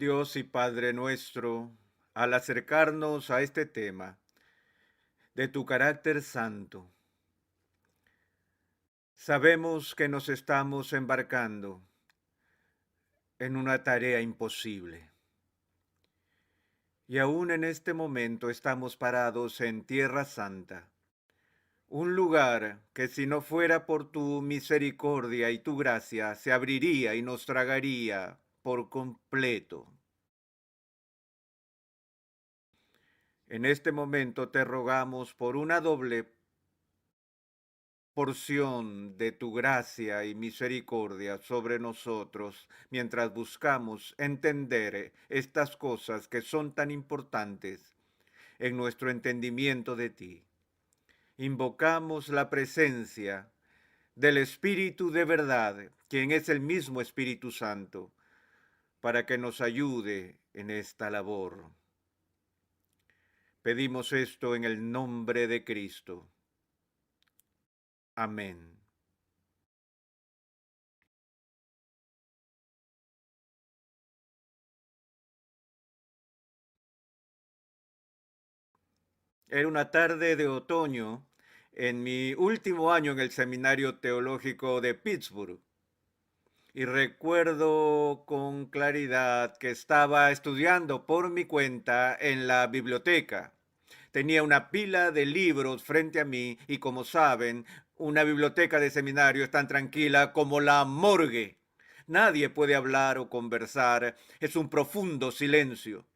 Dios y Padre nuestro, al acercarnos a este tema de tu carácter santo, sabemos que nos estamos embarcando en una tarea imposible. Y aún en este momento estamos parados en Tierra Santa, un lugar que si no fuera por tu misericordia y tu gracia se abriría y nos tragaría por completo. En este momento te rogamos por una doble porción de tu gracia y misericordia sobre nosotros mientras buscamos entender estas cosas que son tan importantes en nuestro entendimiento de ti. Invocamos la presencia del Espíritu de verdad, quien es el mismo Espíritu Santo, para que nos ayude en esta labor. Pedimos esto en el nombre de Cristo. Amén. Era una tarde de otoño en mi último año en el Seminario Teológico de Pittsburgh. Y recuerdo con claridad que estaba estudiando por mi cuenta en la biblioteca. Tenía una pila de libros frente a mí y, como saben, una biblioteca de seminario es tan tranquila como la morgue. Nadie puede hablar o conversar, es un profundo silencio.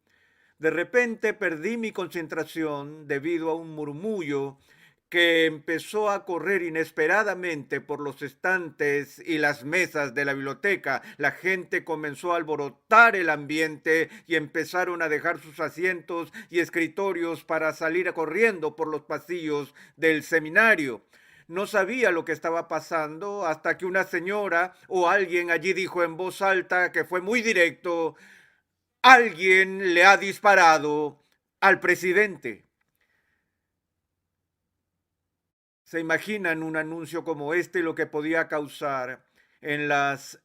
De repente perdí mi concentración debido a un murmullo que empezó a correr inesperadamente por los estantes y las mesas de la biblioteca. La gente comenzó a alborotar el ambiente y empezaron a dejar sus asientos y escritorios para salir corriendo por los pasillos del seminario. No sabía lo que estaba pasando hasta que una señora o alguien allí dijo en voz alta, que fue muy directo: alguien le ha disparado al presidente. ¿Se imaginan un anuncio como este lo que podía causar en las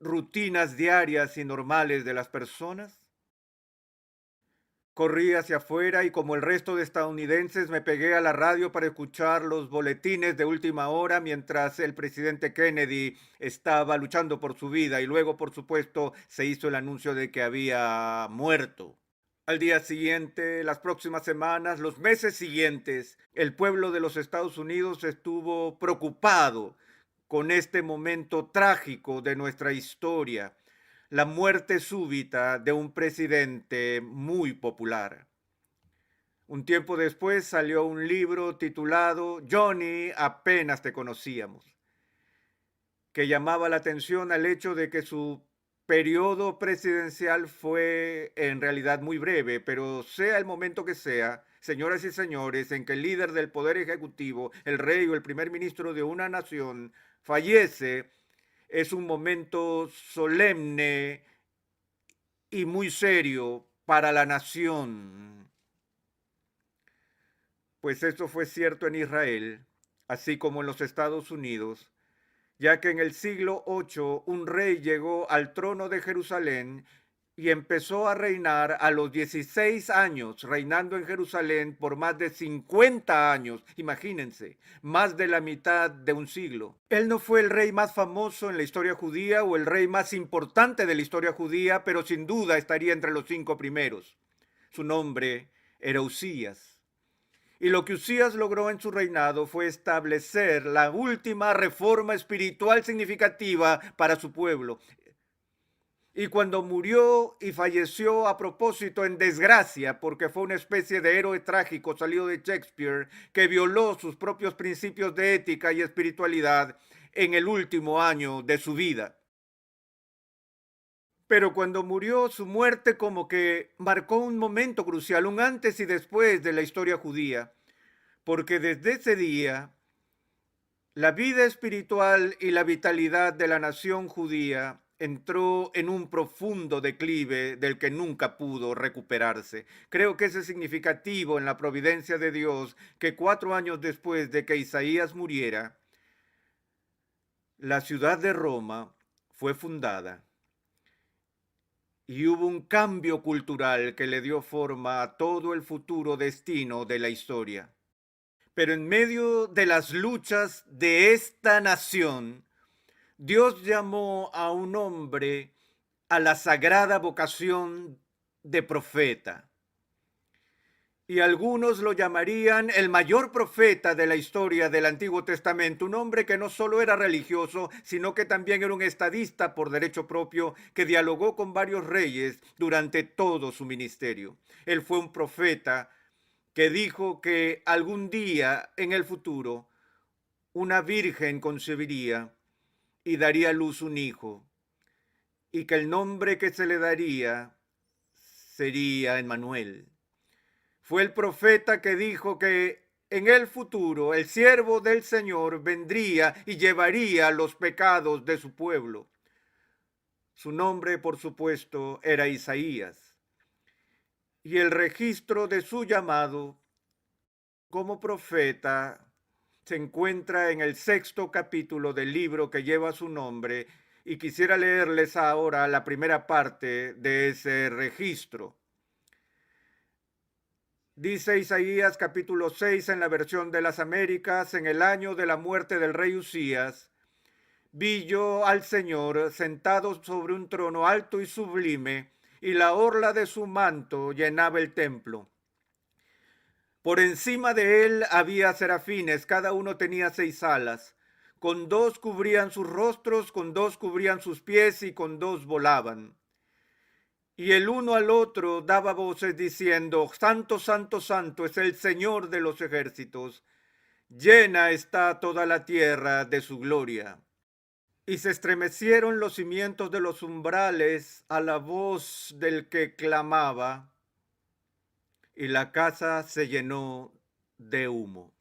rutinas diarias y normales de las personas? Corrí hacia afuera y, como el resto de estadounidenses, me pegué a la radio para escuchar los boletines de última hora mientras el presidente Kennedy estaba luchando por su vida, y luego, por supuesto, se hizo el anuncio de que había muerto. Al día siguiente, las próximas semanas, los meses siguientes, el pueblo de los Estados Unidos estuvo preocupado con este momento trágico de nuestra historia, la muerte súbita de un presidente muy popular. Un tiempo después salió un libro titulado Johnny, apenas te conocíamos, que llamaba la atención al hecho de que su periodo presidencial fue en realidad muy breve, pero sea el momento que sea, señoras y señores, en que el líder del poder ejecutivo, el rey o el primer ministro de una nación, fallece, es un momento solemne y muy serio para la nación. Pues esto fue cierto en Israel, así como en los Estados Unidos, ya que en el siglo VIII un rey llegó al trono de Jerusalén y empezó a reinar a los 16 años, reinando en Jerusalén por más de 50 años. Imagínense, más de la mitad de un siglo. Él no fue el rey más famoso en la historia judía o el rey más importante de la historia judía, pero sin duda estaría entre los 5 primeros. Su nombre era Usías. Y lo que Usías logró en su reinado fue establecer la última reforma espiritual significativa para su pueblo. Y cuando murió y falleció a propósito en desgracia, porque fue una especie de héroe trágico salido de Shakespeare, que violó sus propios principios de ética y espiritualidad en el último año de su vida. Pero cuando murió, su muerte como que marcó un momento crucial, un antes y después de la historia judía, porque desde ese día la vida espiritual y la vitalidad de la nación judía entró en un profundo declive del que nunca pudo recuperarse. Creo que es significativo en la providencia de Dios que 4 años después de que Isaías muriera, la ciudad de Roma fue fundada. y hubo un cambio cultural que le dio forma a todo el futuro destino de la historia. Pero en medio de las luchas de esta nación, Dios llamó a un hombre a la sagrada vocación de profeta. Y algunos lo llamarían el mayor profeta de la historia del Antiguo Testamento, un hombre que no solo era religioso, sino que también era un estadista por derecho propio, que dialogó con varios reyes durante todo su ministerio. Él fue un profeta que dijo que algún día en el futuro una virgen concebiría y daría a luz un hijo, y que el nombre que se le daría sería Emmanuel. Fue el profeta que dijo que en el futuro el siervo del Señor vendría y llevaría los pecados de su pueblo. Su nombre, por supuesto, era Isaías. Y el registro de su llamado como profeta se encuentra en el 6º capítulo del libro que lleva su nombre, y quisiera leerles ahora la primera parte de ese registro. Dice Isaías capítulo 6 en la versión de las Américas: en el año de la muerte del rey Usías, vi yo al Señor sentado sobre un trono alto y sublime, y la orla de su manto llenaba el templo. Por encima de él había serafines, cada uno tenía 6 alas. Con 2 cubrían sus rostros, con 2 cubrían sus pies y con 2 volaban. Y el uno al otro daba voces diciendo: Santo, santo, santo es el Señor de los ejércitos. Llena está toda la tierra de su gloria. Y se estremecieron los cimientos de los umbrales a la voz del que clamaba, y la casa se llenó de humo.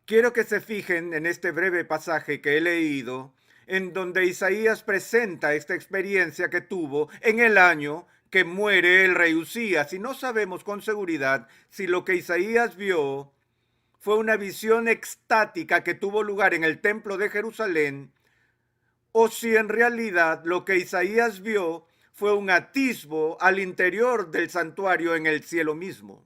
Quiero que se fijen en este breve pasaje que he leído, en donde Isaías presenta esta experiencia que tuvo en el año que muere el rey Usías. Y no sabemos con seguridad si lo que Isaías vio fue una visión extática que tuvo lugar en el templo de Jerusalén, o si en realidad lo que Isaías vio fue un atisbo al interior del santuario en el cielo mismo.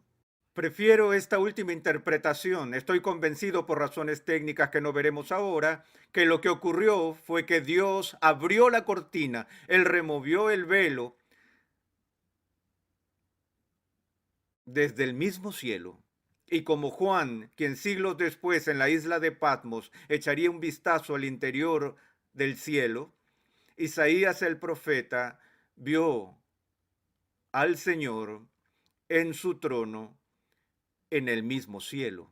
Prefiero esta última interpretación. Estoy convencido, por razones técnicas que no veremos ahora, que lo que ocurrió fue que Dios abrió la cortina, Él removió el velo desde el mismo cielo. Y como Juan, quien siglos después en la isla de Patmos echaría un vistazo al interior del cielo, Isaías el profeta vio al Señor en su trono en el mismo cielo.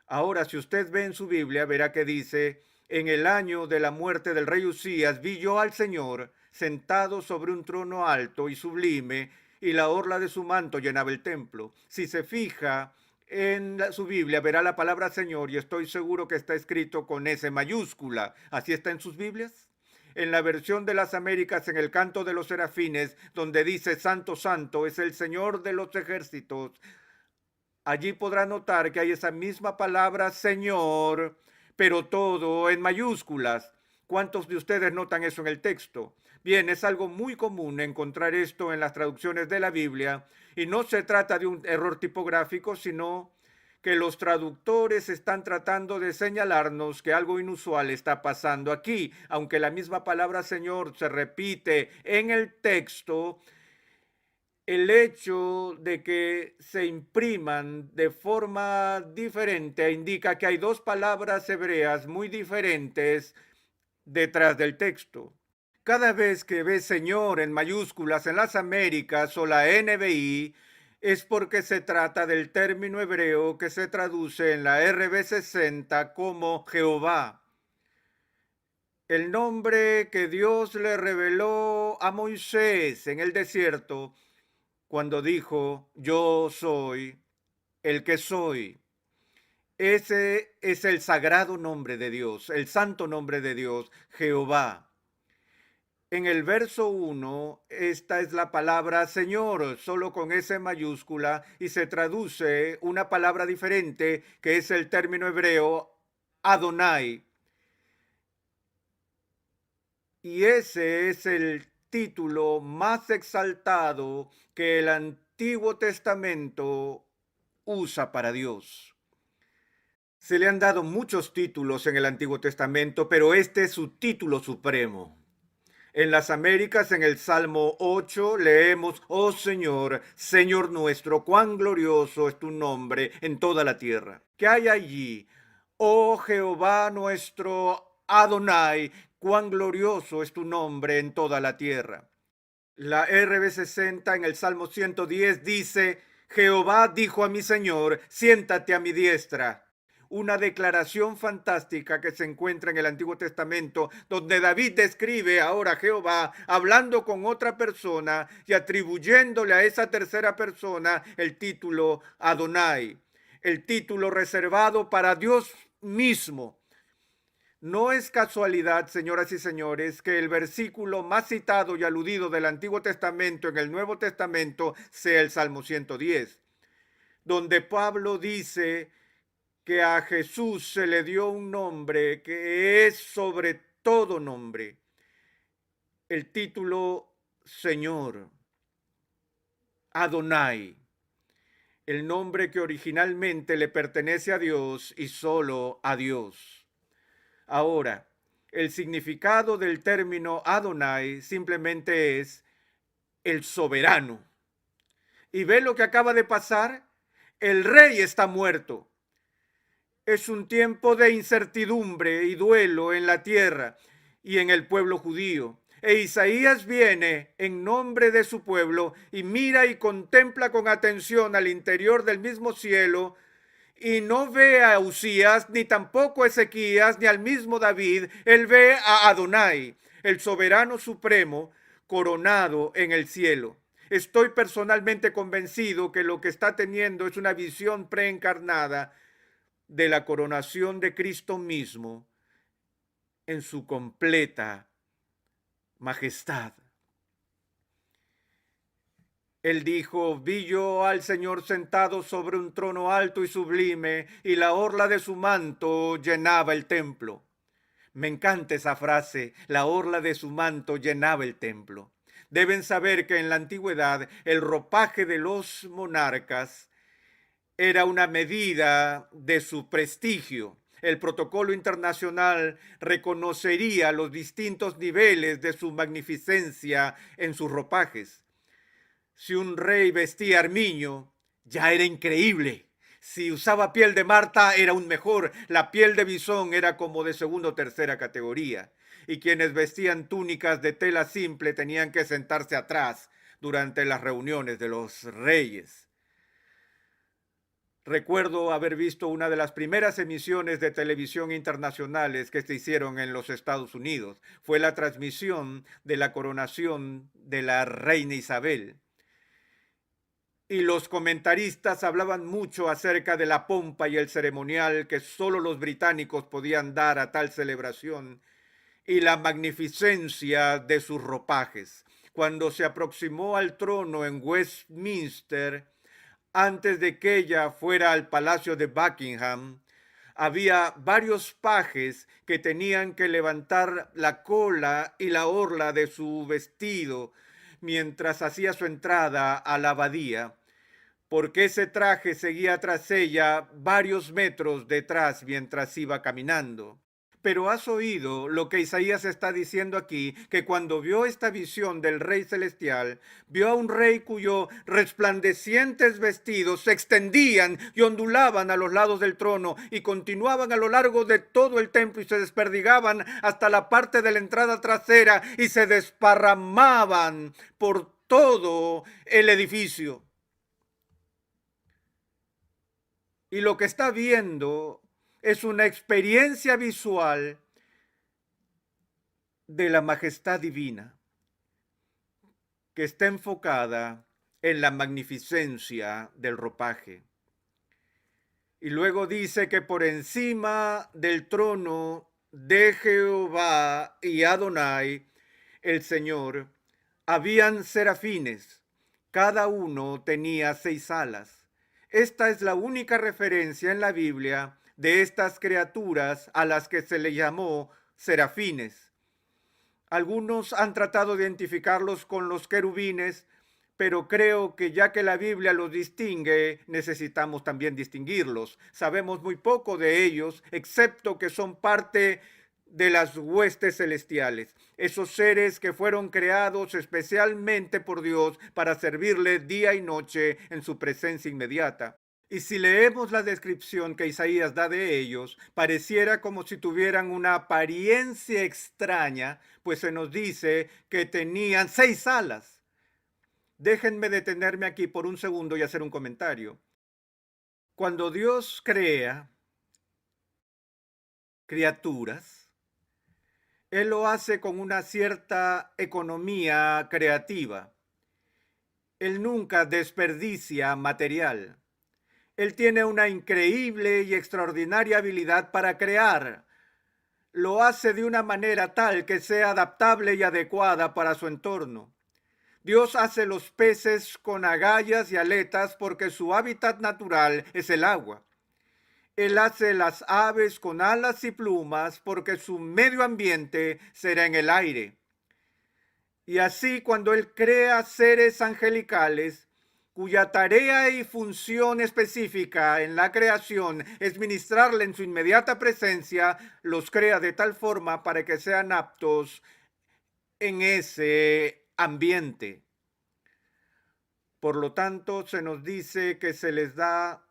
Ahora, si usted ve en su Biblia, verá que dice: en el año de la muerte del rey Usías, vi yo al Señor sentado sobre un trono alto y sublime, y la orla de su manto llenaba el templo. Si se fija en su Biblia, verá la palabra Señor, y estoy seguro que está escrito con S mayúscula. ¿Así está en sus Biblias? En la versión de las Américas, en el canto de los serafines, donde dice Santo, Santo es el Señor de los ejércitos, allí podrá notar que hay esa misma palabra Señor, pero todo en mayúsculas. ¿Cuántos de ustedes notan eso en el texto? Bien, es algo muy común encontrar esto en las traducciones de la Biblia, y no se trata de un error tipográfico, sino que los traductores están tratando de señalarnos que algo inusual está pasando aquí. Aunque la misma palabra Señor se repite en el texto, el hecho de que se impriman de forma diferente indica que hay 2 palabras hebreas muy diferentes detrás del texto. Cada vez que ves Señor en mayúsculas en las Américas o la NBI, es porque se trata del término hebreo que se traduce en la RB60 como Jehová. El nombre que Dios le reveló a Moisés en el desierto cuando dijo: yo soy el que soy. Ese es el sagrado nombre de Dios, el santo nombre de Dios, Jehová. En el verso 1, esta es la palabra Señor, solo con S mayúscula, y se traduce una palabra diferente, que es el término hebreo Adonai. Y ese es el título más exaltado que el Antiguo Testamento usa para Dios. Se le han dado muchos títulos en el Antiguo Testamento, pero este es su título supremo. En las Américas, en el Salmo 8, leemos: oh Señor, Señor nuestro, cuán glorioso es tu nombre en toda la tierra. ¿Qué hay allí? Oh Jehová nuestro Adonai, cuán glorioso es tu nombre en toda la tierra. La RB60 en el Salmo 110 dice: Jehová dijo a mi Señor, siéntate a mi diestra. Una declaración fantástica que se encuentra en el Antiguo Testamento, donde David describe ahora a Jehová hablando con otra persona y atribuyéndole a esa tercera persona el título Adonai, el título reservado para Dios mismo. No es casualidad, señoras y señores, que el versículo más citado y aludido del Antiguo Testamento en el Nuevo Testamento sea el Salmo 110, donde Pablo dice que a Jesús se le dio un nombre que es sobre todo nombre, el título Señor, Adonai, el nombre que originalmente le pertenece a Dios y solo a Dios. Ahora, el significado del término Adonai simplemente es el soberano. ¿Y ve lo que acaba de pasar? El rey está muerto. Es un tiempo de incertidumbre y duelo en la tierra y en el pueblo judío. E Isaías viene en nombre de su pueblo y mira y contempla con atención al interior del mismo cielo y no ve a Usías, ni tampoco a Ezequías, ni al mismo David. Él ve a Adonai, el soberano supremo, coronado en el cielo. Estoy personalmente convencido que lo que está teniendo es una visión preencarnada de la coronación de Cristo mismo en su completa majestad. Él dijo: vi yo al Señor sentado sobre un trono alto y sublime, y la orla de su manto llenaba el templo. Me encanta esa frase: la orla de su manto llenaba el templo. Deben saber que en la antigüedad el ropaje de los monarcas era una medida de su prestigio. El protocolo internacional reconocería los distintos niveles de su magnificencia en sus ropajes. Si un rey vestía armiño, ya era increíble. Si usaba piel de marta, era aún mejor. La piel de bisón era como de segunda o tercera categoría. Y quienes vestían túnicas de tela simple tenían que sentarse atrás durante las reuniones de los reyes. Recuerdo haber visto una de las primeras emisiones de televisión internacionales que se hicieron en los Estados Unidos. Fue la transmisión de la coronación de la reina Isabel. Y los comentaristas hablaban mucho acerca de la pompa y el ceremonial que solo los británicos podían dar a tal celebración y la magnificencia de sus ropajes. Cuando se aproximó al trono en Westminster, antes de que ella fuera al palacio de Buckingham, había varios pajes que tenían que levantar la cola y la orla de su vestido mientras hacía su entrada a la abadía, porque ese traje seguía tras ella varios metros detrás mientras iba caminando. Pero has oído lo que Isaías está diciendo aquí, que cuando vio esta visión del Rey Celestial, vio a un rey cuyo resplandecientes vestidos se extendían y ondulaban a los lados del trono y continuaban a lo largo de todo el templo y se desperdigaban hasta la parte de la entrada trasera y se desparramaban por todo el edificio. Y lo que está viendo es una experiencia visual de la majestad divina que está enfocada en la magnificencia del ropaje. Y luego dice que por encima del trono de Jehová y Adonai, el Señor, habían serafines. Cada uno tenía 6 alas. Esta es la única referencia en la Biblia de estas criaturas a las que se le llamó serafines. Algunos han tratado de identificarlos con los querubines, pero creo que ya que la Biblia los distingue, necesitamos también distinguirlos. Sabemos muy poco de ellos, excepto que son parte de las huestes celestiales, esos seres que fueron creados especialmente por Dios para servirle día y noche en su presencia inmediata. Y si leemos la descripción que Isaías da de ellos, pareciera como si tuvieran una apariencia extraña, pues se nos dice que tenían 6 alas. Déjenme detenerme aquí por un segundo y hacer un comentario. Cuando Dios crea criaturas, Él lo hace con una cierta economía creativa. Él nunca desperdicia material. Él tiene una increíble y extraordinaria habilidad para crear. Lo hace de una manera tal que sea adaptable y adecuada para su entorno. Dios hace los peces con agallas y aletas porque su hábitat natural es el agua. Él hace las aves con alas y plumas porque su medio ambiente será en el aire. Y así cuando Él crea seres angelicales, cuya tarea y función específica en la creación es ministrarle en su inmediata presencia, los crea de tal forma para que sean aptos en ese ambiente. Por lo tanto, se nos dice que se les da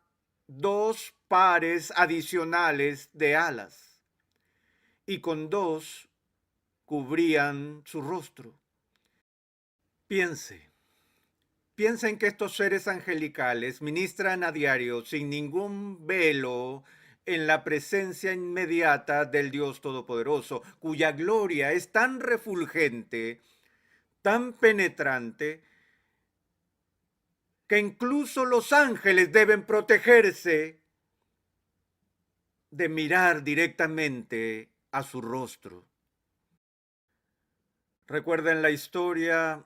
2 pares adicionales de alas y con 2 cubrían su rostro. Piensen que estos seres angelicales ministran a diario sin ningún velo en la presencia inmediata del Dios Todopoderoso, cuya gloria es tan refulgente, tan penetrante, que incluso los ángeles deben protegerse de mirar directamente a su rostro. Recuerden la historia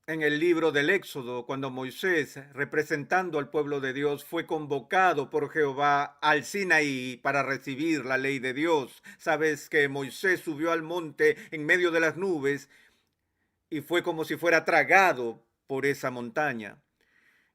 en el libro del Éxodo, cuando Moisés, representando al pueblo de Dios, fue convocado por Jehová al Sinaí para recibir la ley de Dios. Sabes que Moisés subió al monte en medio de las nubes y fue como si fuera tragado por esa montaña.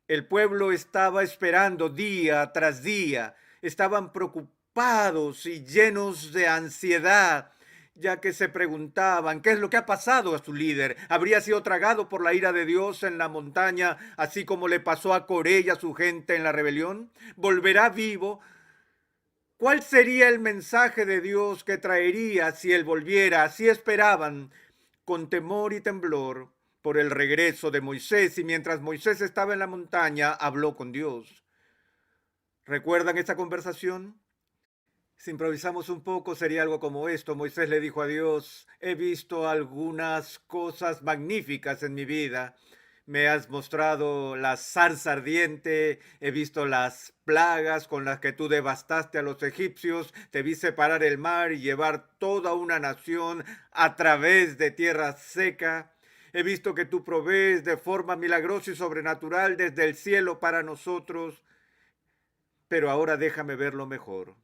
El pueblo estaba esperando día tras día, estaban preocupados y llenos de ansiedad, ya que se preguntaban qué es lo que ha pasado a su líder. ¿Habría sido tragado por la ira de Dios en la montaña, así como le pasó a Coré y a su gente en la rebelión? ¿Volverá vivo? ¿Cuál sería el mensaje de Dios que traería si él volviera? Así esperaban con temor y temblor por el regreso de Moisés, y mientras Moisés estaba en la montaña, habló con Dios. ¿Recuerdan esta conversación? Si improvisamos un poco, sería algo como esto. Moisés le dijo a Dios: he visto algunas cosas magníficas en mi vida. Me has mostrado la zarza ardiente, he visto las plagas con las que tú devastaste a los egipcios, te vi separar el mar y llevar toda una nación a través de tierra seca. He visto que tú provees de forma milagrosa y sobrenatural desde el cielo para nosotros, pero ahora déjame ver lo mejor,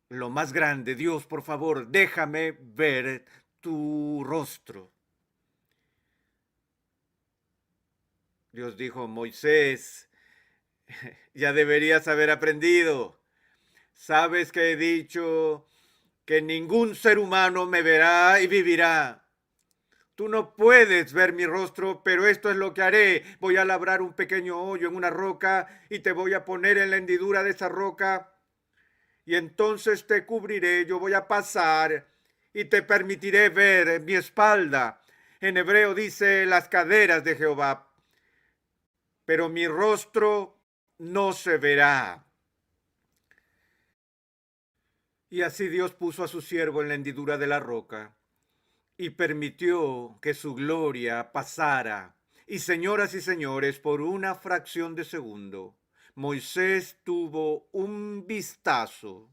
lo más grande. Dios, por favor, déjame ver tu rostro. Dios dijo: Moisés, ya deberías haber aprendido. Sabes que he dicho que ningún ser humano me verá y vivirá. Tú no puedes ver mi rostro, pero esto es lo que haré. Voy a labrar un pequeño hoyo en una roca y te voy a poner en la hendidura de esa roca, y entonces te cubriré. Yo voy a pasar y te permitiré ver mi espalda. En hebreo dice las caderas de Jehová, pero mi rostro no se verá. Y así Dios puso a su siervo en la hendidura de la roca y permitió que su gloria pasara. Y señoras y señores, por una fracción de segundo, Moisés tuvo un vistazo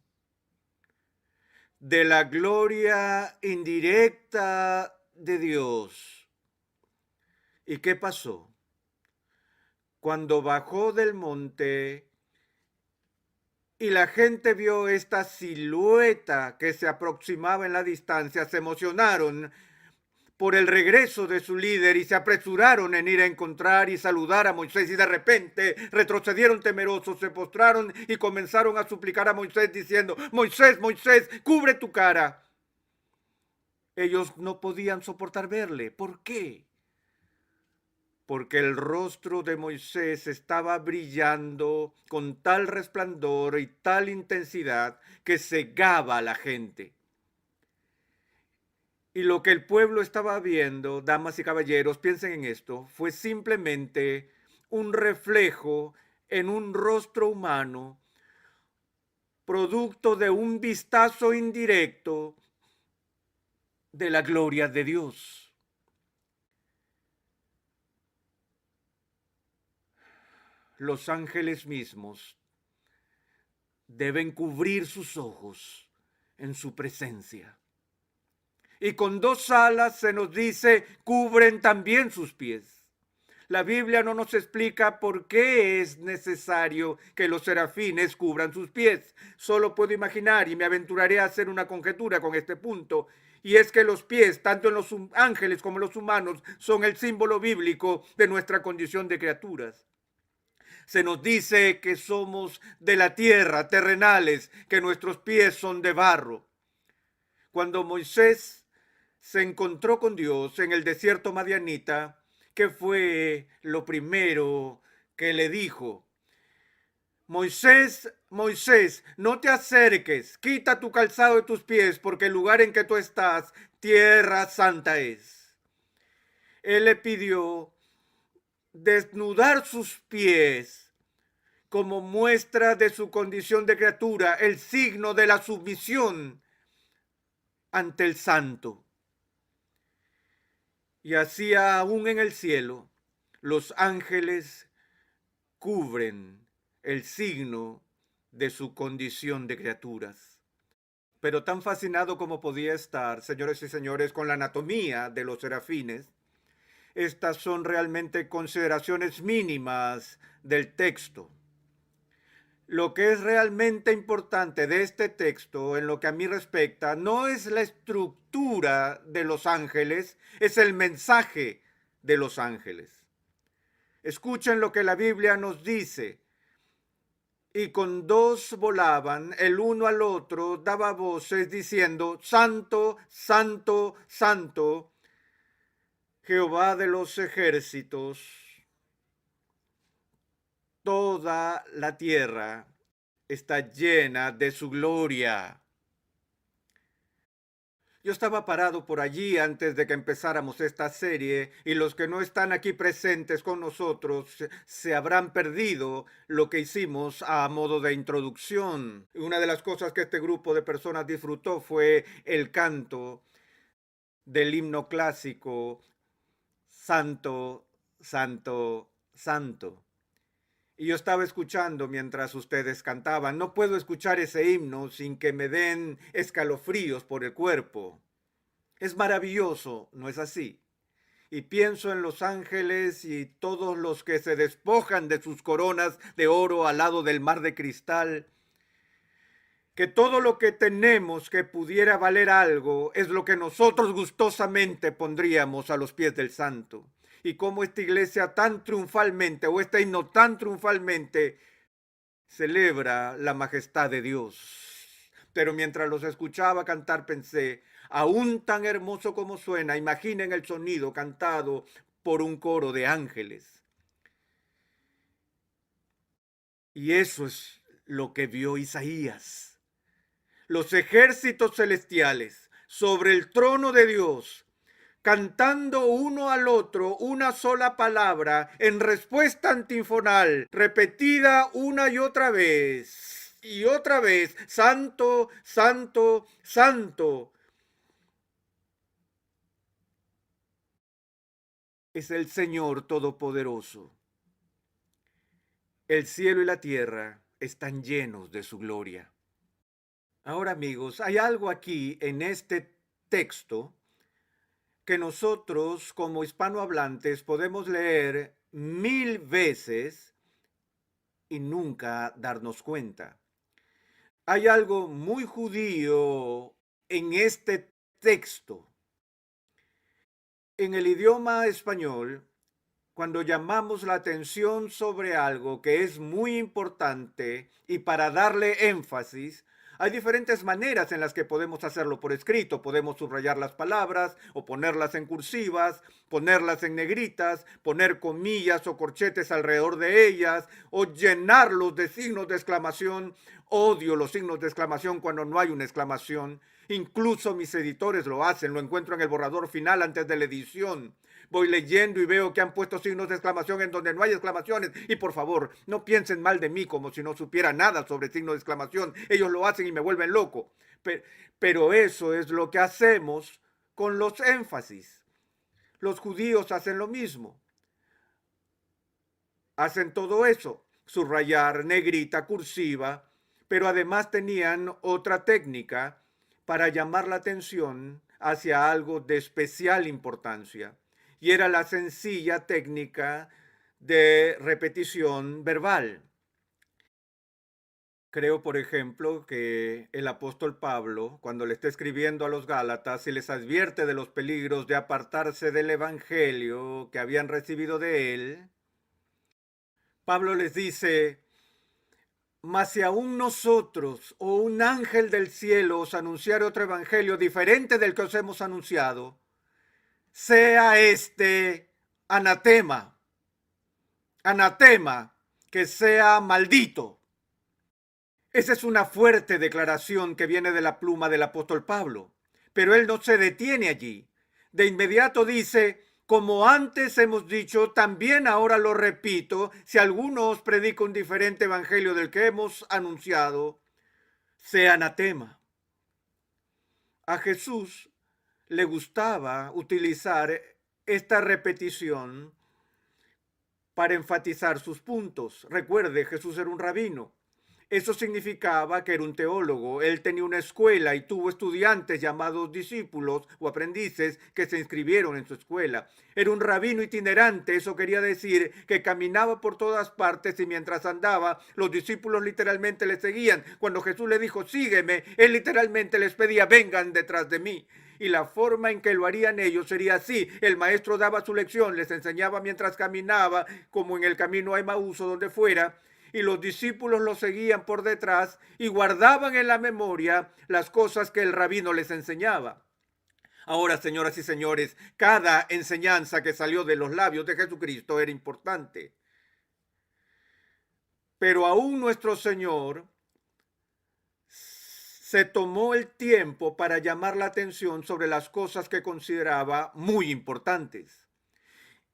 de la gloria indirecta de Dios. ¿Y qué pasó? Cuando bajó del monte, y la gente vio esta silueta que se aproximaba en la distancia, se emocionaron por el regreso de su líder y se apresuraron en ir a encontrar y saludar a Moisés, y de repente retrocedieron temerosos, se postraron y comenzaron a suplicar a Moisés diciendo: Moisés, Moisés, cubre tu cara. Ellos no podían soportar verle. ¿Por qué? Porque el rostro de Moisés estaba brillando con tal resplandor y tal intensidad que cegaba a la gente. Y lo que el pueblo estaba viendo, damas y caballeros, piensen en esto, fue simplemente un reflejo en un rostro humano, producto de un vistazo indirecto de la gloria de Dios. Los ángeles mismos deben cubrir sus ojos en su presencia. Y con dos alas se nos dice, cubren también sus pies. La Biblia no nos explica por qué es necesario que los serafines cubran sus pies. Solo puedo imaginar y me aventuraré a hacer una conjetura con este punto. Y es que los pies, tanto en los ángeles como en los humanos, son el símbolo bíblico de nuestra condición de criaturas. Se nos dice que somos de la tierra, terrenales, que nuestros pies son de barro. Cuando Moisés se encontró con Dios en el desierto madianita, ¿qué fue lo primero que le dijo? Moisés, Moisés, no te acerques, quita tu calzado de tus pies, porque el lugar en que tú estás, tierra santa es. Él le pidió desnudar sus pies como muestra de su condición de criatura, el signo de la sumisión ante el santo. Y así aún en el cielo, los ángeles cubren el signo de su condición de criaturas. Pero tan fascinado como podía estar, señores y señores, con la anatomía de los serafines, estas son realmente consideraciones mínimas del texto. Lo que es realmente importante de este texto, en lo que a mí respecta, no es la estructura de los ángeles, es el mensaje de los ángeles. Escuchen lo que la Biblia nos dice. Y con dos volaban, el uno al otro daba voces diciendo: Santo, Santo, Santo, Jehová de los ejércitos. Toda la tierra está llena de su gloria. Yo estaba parado por allí antes de que empezáramos esta serie, y los que no están aquí presentes con nosotros se habrán perdido lo que hicimos a modo de introducción. Una de las cosas que este grupo de personas disfrutó fue el canto del himno clásico, Santo, Santo, Santo. Y yo estaba escuchando mientras ustedes cantaban. No puedo escuchar ese himno sin que me den escalofríos por el cuerpo. Es maravilloso, ¿no es así? Y pienso en los ángeles y todos los que se despojan de sus coronas de oro al lado del mar de cristal. Que todo lo que tenemos que pudiera valer algo es lo que nosotros gustosamente pondríamos a los pies del santo. Y como esta iglesia tan triunfalmente, o este himno tan triunfalmente, celebra la majestad de Dios. Pero mientras los escuchaba cantar pensé, aún tan hermoso como suena, imaginen el sonido cantado por un coro de ángeles. Y eso es lo que vio Isaías. Los ejércitos celestiales sobre el trono de Dios, cantando uno al otro una sola palabra en respuesta antifonal, repetida una y otra vez, Santo, Santo, Santo. Es el Señor Todopoderoso. El cielo y la tierra están llenos de su gloria. Ahora, amigos, hay algo aquí en este texto que nosotros como hispanohablantes podemos leer 1000 veces y nunca darnos cuenta. Hay algo muy judío en este texto. En el idioma español, cuando llamamos la atención sobre algo que es muy importante y para darle énfasis, hay diferentes maneras en las que podemos hacerlo por escrito. Podemos subrayar las palabras o ponerlas en cursivas, ponerlas en negritas, poner comillas o corchetes alrededor de ellas o llenarlos de signos de exclamación. Odio los signos de exclamación cuando no hay una exclamación. Incluso mis editores lo hacen, lo encuentro en el borrador final antes de la edición. Voy leyendo y veo que han puesto signos de exclamación en donde no hay exclamaciones. Y por favor, no piensen mal de mí como si no supiera nada sobre signos de exclamación. Ellos lo hacen y me vuelven loco. Pero eso es lo que hacemos con los énfasis. Los judíos hacen lo mismo. Hacen todo eso, subrayar, negrita, cursiva, pero además tenían otra técnica para llamar la atención hacia algo de especial importancia, y era la sencilla técnica de repetición verbal. Creo, por ejemplo, que el apóstol Pablo, cuando le está escribiendo a los Gálatas y les advierte de los peligros de apartarse del evangelio que habían recibido de él, Pablo les dice: mas si aún nosotros o un ángel del cielo os anunciare otro evangelio diferente del que os hemos anunciado, sea este anatema, anatema, que sea maldito. Esa es una fuerte declaración que viene de la pluma del apóstol Pablo, pero él no se detiene allí. De inmediato dice: como antes hemos dicho, también ahora lo repito, si alguno os predica un diferente evangelio del que hemos anunciado, sea anatema. A Jesús le gustaba utilizar esta repetición para enfatizar sus puntos. Recuerde, Jesús era un rabino. Eso significaba que era un teólogo. Él tenía una escuela y tuvo estudiantes llamados discípulos o aprendices que se inscribieron en su escuela. Era un rabino itinerante. Eso quería decir que caminaba por todas partes y mientras andaba, los discípulos literalmente le seguían. Cuando Jesús le dijo: sígueme, él literalmente les pedía: vengan detrás de mí. Y la forma en que lo harían ellos sería así: el maestro daba su lección, les enseñaba mientras caminaba, como en el camino a Emaús o donde fuera, y los discípulos lo seguían por detrás y guardaban en la memoria las cosas que el rabino les enseñaba. Ahora, señoras y señores, cada enseñanza que salió de los labios de Jesucristo era importante. Pero aún nuestro Señor se tomó el tiempo para llamar la atención sobre las cosas que consideraba muy importantes.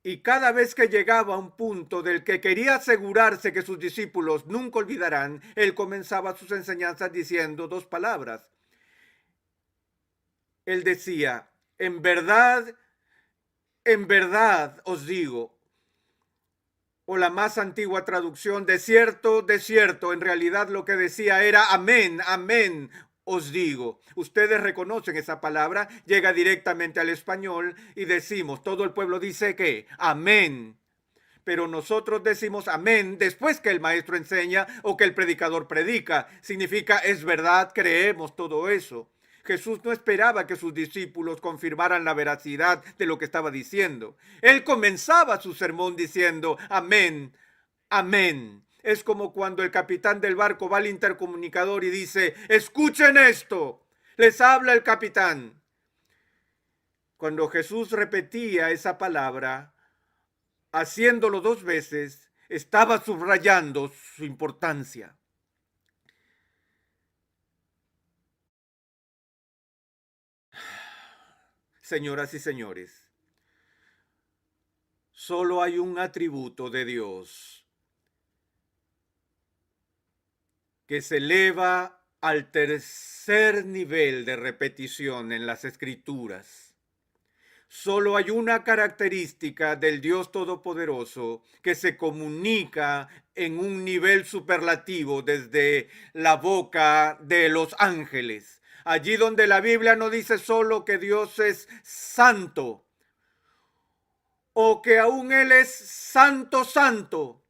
Y cada vez que llegaba a un punto del que quería asegurarse que sus discípulos nunca olvidarán, él comenzaba sus enseñanzas diciendo dos palabras. Él decía: en verdad os digo. O la más antigua traducción: de cierto, de cierto. En realidad lo que decía era: amén, amén, os digo. Ustedes reconocen esa palabra, llega directamente al español y decimos, todo el pueblo dice que amén. Pero nosotros decimos amén después que el maestro enseña o que el predicador predica. Significa: es verdad, creemos todo eso. Jesús no esperaba que sus discípulos confirmaran la veracidad de lo que estaba diciendo. Él comenzaba su sermón diciendo: amén, amén. Es como cuando el capitán del barco va al intercomunicador y dice: escuchen esto. Les habla el capitán. Cuando Jesús repetía esa palabra, haciéndolo dos veces, estaba subrayando su importancia. Señoras y señores, solo hay un atributo de Dios que se eleva al tercer nivel de repetición en las Escrituras. Solo hay una característica del Dios Todopoderoso que se comunica en un nivel superlativo desde la boca de los ángeles. Allí donde la Biblia no dice solo que Dios es santo o que aún Él es santo, santo,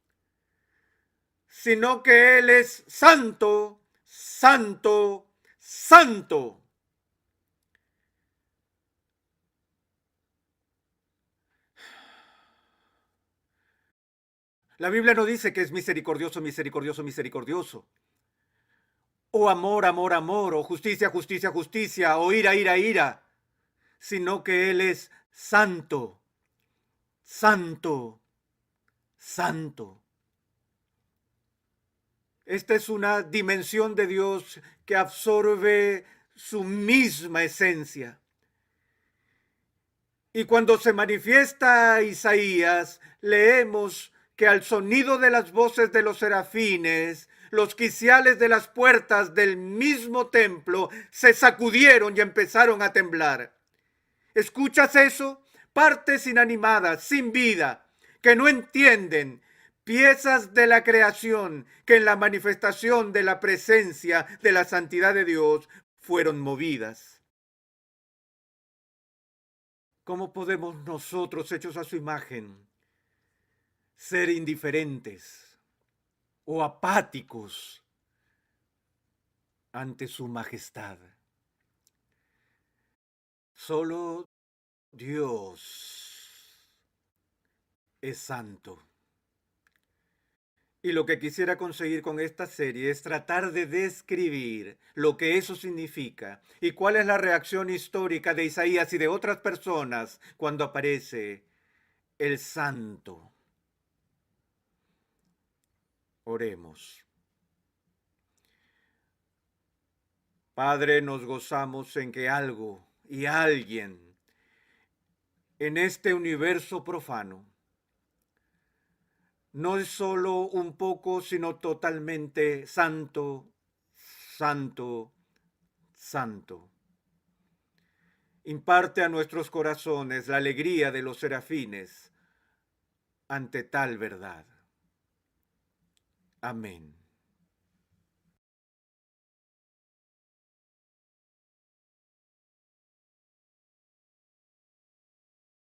sino que Él es santo, santo, santo. La Biblia no dice que es misericordioso, misericordioso, misericordioso. O amor, amor, amor, o justicia, justicia, justicia, o ira, ira, ira, sino que Él es santo, santo, santo. Esta es una dimensión de Dios que absorbe su misma esencia. Y cuando se manifiesta Isaías, leemos que al sonido de las voces de los serafines, los quiciales de las puertas del mismo templo se sacudieron y empezaron a temblar. ¿Escuchas eso? Partes inanimadas, sin vida, que no entienden, piezas de la creación que en la manifestación de la presencia de la santidad de Dios fueron movidas. ¿Cómo podemos nosotros, hechos a su imagen, ser indiferentes o apáticos ante su majestad? Solo Dios es santo. Y lo que quisiera conseguir con esta serie es tratar de describir lo que eso significa y cuál es la reacción histórica de Isaías y de otras personas cuando aparece el santo. Oremos. Padre, nos gozamos en que algo y alguien en este universo profano no es solo un poco, sino totalmente santo, santo, santo. Imparte a nuestros corazones la alegría de los serafines ante tal verdad. Amén.